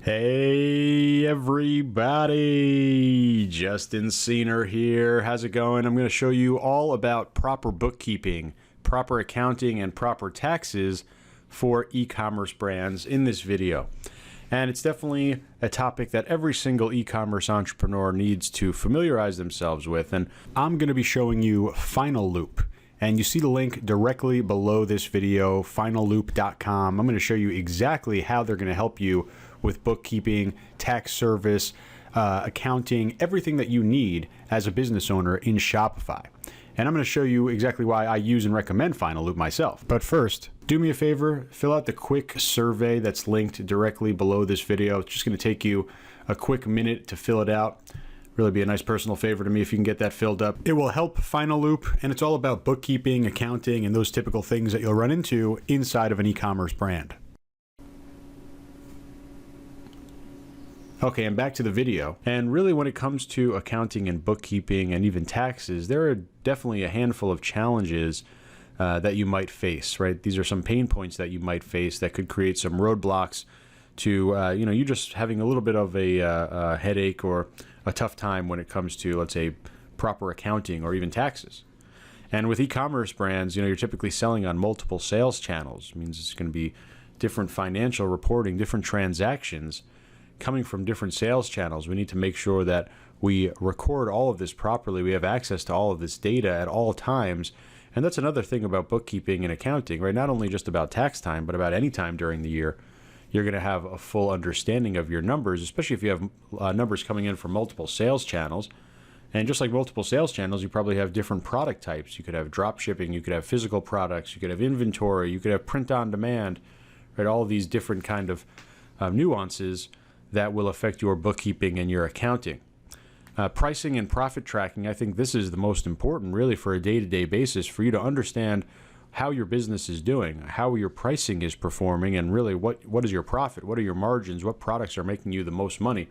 Hey everybody, Justin Cena here. How's it going? I'm going to show you all about proper bookkeeping, proper accounting, and proper taxes for e-commerce brands in this video. And it's definitely a topic that every single e-commerce entrepreneur needs to familiarize themselves with. And I'm going to be showing you Finaloop. And you see the link directly below this video, finaloop.com. I'm going to show you exactly how they're going to help you with bookkeeping, tax service, accounting, everything that you need as a business owner in Shopify. And I'm going to show you exactly why I use and recommend Finaloop myself. But first, do me a favor, fill out the quick survey that's linked directly below this video. It's just going to take you a quick minute to fill it out. Really be a nice personal favor to me if you can get that filled up. It will help Finaloop, and it's all about bookkeeping, accounting, and those typical things that you'll run into inside of an e-commerce brand. Okay, and back to the video. And really when it comes to accounting and bookkeeping and even taxes, there are definitely a handful of challenges that you might face, right? These are some pain points that you might face that could create some roadblocks to, you just having a little bit of a headache or a tough time when it comes to, let's say, proper accounting or even taxes. And with e-commerce brands, you're typically selling on multiple sales channels. It means it's going to be different financial reporting, different transactions coming from different sales channels. We need to make sure that we record all of this properly. We have access to all of this data at all times. And that's another thing about bookkeeping and accounting, right? Not only just about tax time, but about any time during the year. You're going to have a full understanding of your numbers, especially if you have numbers coming in from multiple sales channels. And just like multiple sales channels, you probably have different product types. You could have drop shipping, you could have physical products, you could have inventory, you could have print on demand, right? All of these different kind of nuances that will affect your bookkeeping and your accounting. Pricing and profit tracking, I think this is the most important really for a day-to-day basis for you to understand how your business is doing, how your pricing is performing, and really what is your profit, what are your margins, what products are making you the most money.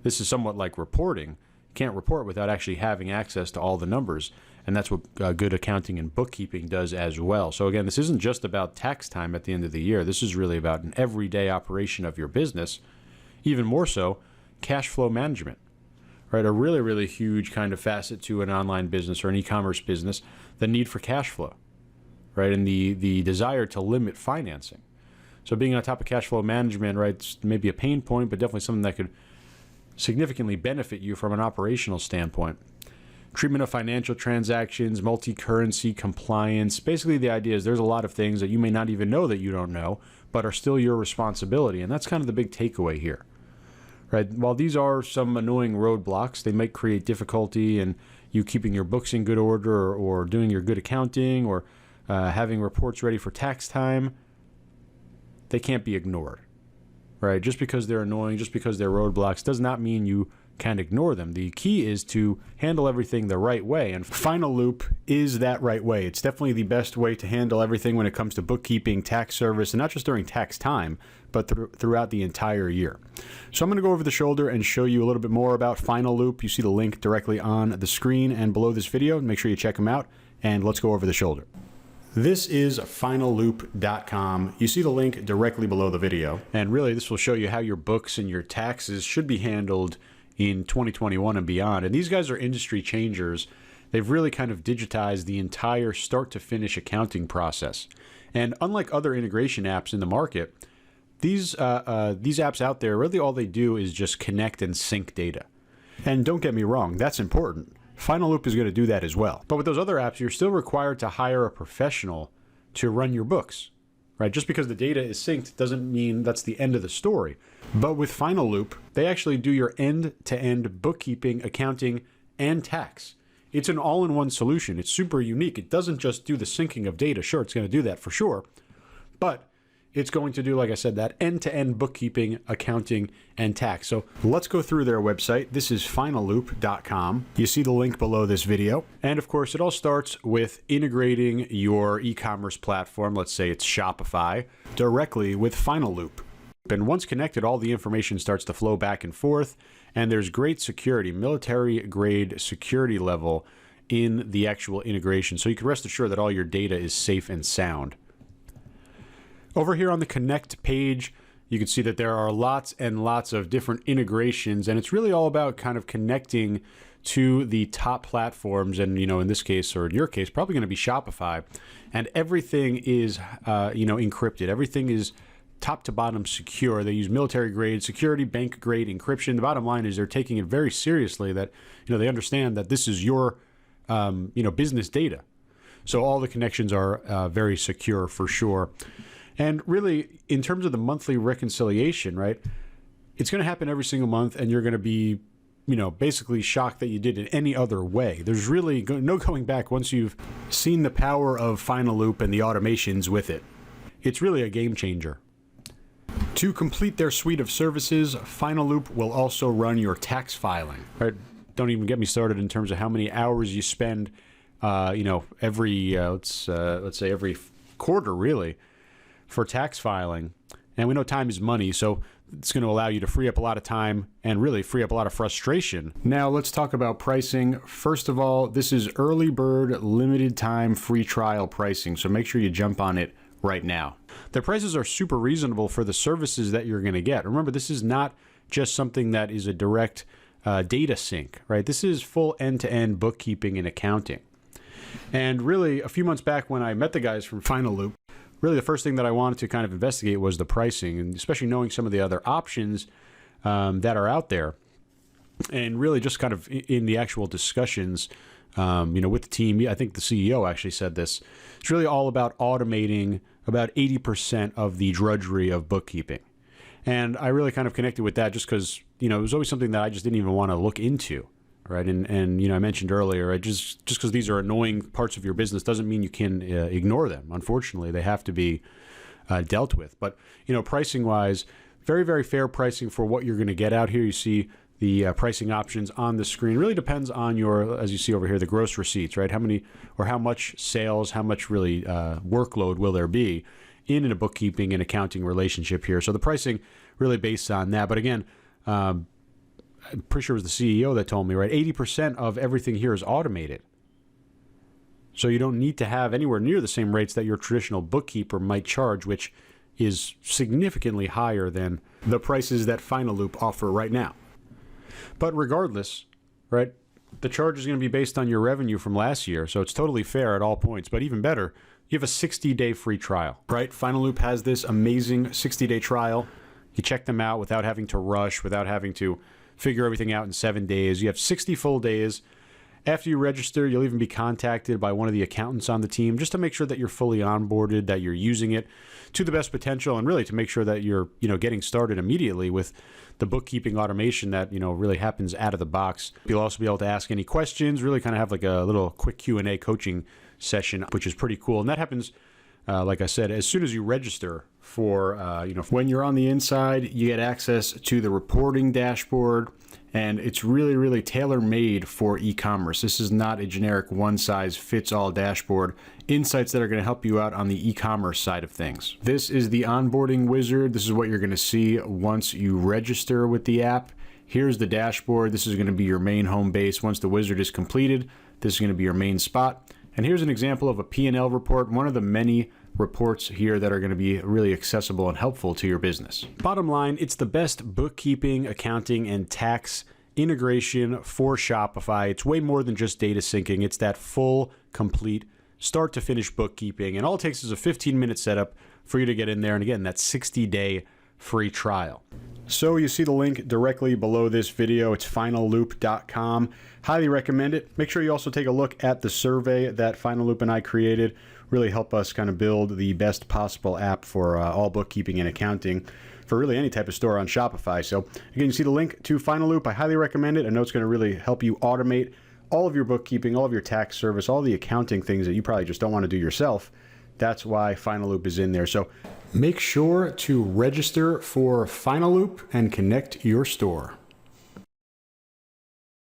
This is somewhat like reporting. You can't report without actually having access to all the numbers, and that's what good accounting and bookkeeping does as well. So again, this isn't just about tax time at the end of the year. This is really about an everyday operation of your business. Even more so, cash flow management, right? A really, really huge kind of facet to an online business or an e-commerce business, the need for cash flow, right? And the desire to limit financing. So being on top of cash flow management, right, it's maybe a pain point, but definitely something that could significantly benefit you from an operational standpoint. Treatment of financial transactions, multi-currency compliance. Basically, the idea is there's a lot of things that you may not even know that you don't know, but are still your responsibility. And that's kind of the big takeaway here. Right. While these are some annoying roadblocks, they might create difficulty in you keeping your books in good order or doing your good accounting or having reports ready for tax time. They can't be ignored. Right. Just because they're annoying, just because they're roadblocks does not mean you can ignore them. The key is to handle everything the right way. And Finaloop is that right way. It's definitely the best way to handle everything when it comes to bookkeeping, tax service, and not just during tax time, but throughout the entire year. So I'm going to go over the shoulder and show you a little bit more about Finaloop. You see the link directly on the screen and below this video. Make sure you check them out, and let's go over the shoulder. This is finaloop.com. You see the link directly below the video. And really, this will show you how your books and your taxes should be handled in 2021 and beyond. And these guys are industry changers. They've really kind of digitized the entire start to finish accounting process. And unlike other integration apps in the market, these apps out there, really all they do is just connect and sync data. And don't get me wrong, that's important. Finaloop is going to do that as well. But with those other apps, you're still required to hire a professional to run your books. Right? Just because the data is synced doesn't mean that's the end of the story. But with Finaloop, they actually do your end-to-end bookkeeping, accounting, and tax. It's an all-in-one solution. It's super unique. It doesn't just do the syncing of data. Sure, it's going to do that for sure. But it's going to do, like I said, that end-to-end bookkeeping, accounting, and tax. So let's go through their website. This is finaloop.com. You see the link below this video. And of course, it all starts with integrating your e-commerce platform, let's say it's Shopify, directly with Finaloop. And once connected, all the information starts to flow back and forth, and there's great security, military-grade security level in the actual integration. So you can rest assured that all your data is safe and sound. Over here on the Connect page, you can see that there are lots and lots of different integrations, and it's really all about kind of connecting to the top platforms. And, in this case, or in your case, probably going to be Shopify. And everything is, encrypted. Everything is top to bottom secure. They use military grade security, bank grade encryption. The bottom line is they're taking it very seriously, that, they understand that this is your, business data. So all the connections are very secure for sure. And really, in terms of the monthly reconciliation, right, it's going to happen every single month, and you're going to be, basically shocked that you did it any other way. There's really no going back once you've seen the power of Finaloop and the automations with it. It's really a game changer. To complete their suite of services, Finaloop will also run your tax filing. Right? Don't even get me started in terms of how many hours you spend, every let's say every quarter, really, for tax filing. And we know time is money, so it's going to allow you to free up a lot of time and really free up a lot of frustration. Now let's talk about pricing. First of all, this is early bird, limited time, free trial pricing, so make sure you jump on it right now. The prices are super reasonable for the services that you're going to get. Remember, this is not just something that is a direct data sync, right? This is full end-to-end bookkeeping and accounting. And really, a few months back when I met the guys from Finaloop, really the first thing that I wanted to kind of investigate was the pricing, and especially knowing some of the other options that are out there. And really just kind of in the actual discussions, with the team, I think the CEO actually said this, it's really all about automating about 80% of the drudgery of bookkeeping. And I really kind of connected with that just because, it was always something that I just didn't even want to look into, right? And I mentioned earlier, right, just because these are annoying parts of your business doesn't mean you can ignore them. Unfortunately, they have to be dealt with. But, pricing-wise, very, very fair pricing for what you're going to get out here. You see the pricing options on the screen. It really depends on your, as you see over here, the gross receipts, right? How many or how much sales, how much really workload will there be in a bookkeeping and accounting relationship here. So the pricing really based on that. But again, I'm pretty sure it was the CEO that told me, right? 80% of everything here is automated. So you don't need to have anywhere near the same rates that your traditional bookkeeper might charge, which is significantly higher than the prices that Finaloop offer right now. But regardless, right, the charge is going to be based on your revenue from last year, so it's totally fair at all points. But even better, you have a 60-day free trial, right? Finaloop has this amazing 60-day trial. You check them out without having to rush, without having to figure everything out in 7 days. You have 60 full days. After you register, you'll even be contacted by one of the accountants on the team just to make sure that you're fully onboarded, that you're using it to the best potential, and really to make sure that you're, getting started immediately with the bookkeeping automation that, really happens out of the box. You'll also be able to ask any questions, really kind of have like a little quick Q&A coaching session, which is pretty cool. And that happens, like I said, as soon as you register for, when you're on the inside, you get access to the reporting dashboard, and it's really, really tailor-made for e-commerce. This is not a generic one-size-fits-all dashboard. Insights that are going to help you out on the e-commerce side of things. This is the Onboarding Wizard. This is what you're going to see once you register with the app. Here's the dashboard. This is going to be your main home base. Once the wizard is completed, this is going to be your main spot. And here's an example of a P&L report, one of the many reports here that are going to be really accessible and helpful to your business. Bottom line, it's the best bookkeeping, accounting, and tax integration for Shopify. It's way more than just data syncing. It's that full, complete, start to finish bookkeeping. And all it takes is a 15-minute setup for you to get in there. And again, that 60-day free trial. So you see the link directly below this video. It's finaloop.com. Highly recommend it. Make sure you also take a look at the survey that Finaloop and I created. Really help us kind of build the best possible app for all bookkeeping and accounting for really any type of store on Shopify. So again, you see the link to Finaloop. I highly recommend it. I know it's going to really help you automate all of your bookkeeping, all of your tax service, all the accounting things that you probably just don't want to do yourself. That's why Finaloop is in there. So make sure to register for Finaloop and connect your store.